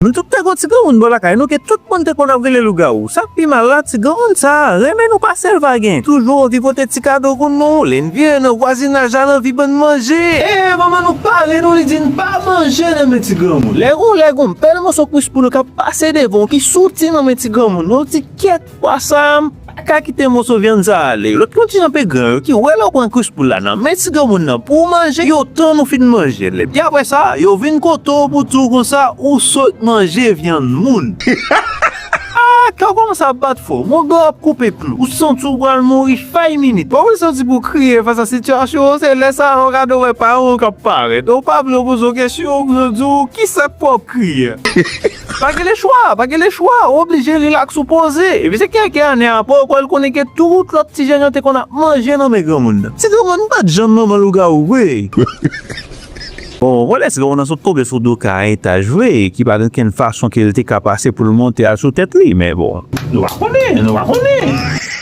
Untuk takot sigawon wala kayo, no ket tout monde te kon avre le lugaw. Sa pi malat sigawon sa, reme nou pa servagen. Toujours vi pote ti kado kon nou, len vien nou voisinage alan vi ban manje. Maman nou pale nou li din pa manje nan men tigawon. Legon, pele mo sok pwis pou nou ka pase devon ki souti nan men tigawon. Nou ti ket wasam. Ka kite mo so vyan za ale, lot konti nan pe gran yo ki wè la kwen kous pou la nan men tigawon nan pou manje, yo tan nou fin manje le. Pi apre sa, yo vin koto pou tou kon sa ou sot manje vyan moun. Quand on commence à battre fort, mon gars couper plus, ou son tout va mourir 5 minutes. Pas vous sortir pour crier face à cette situation, c'est laisser un regarder ouais pas on cap paraît. Donc pas vous poser question, vous dire qui ça peut crier. Pas que les choix, obligé relax ou poser. Et puis c'est quelqu'un n'est pas quoi connaît que tout l'autre petit jeune qu'on a mangé dans mes grands monde. C'est comme pas de jamais mal au gars oui. Bon, voilà, c'est qu'on a sauté sur deux cas à étage, oui, qui parle d'une façon qu'il était capable pour le monter à sous tête, mais bon, nous va connaître.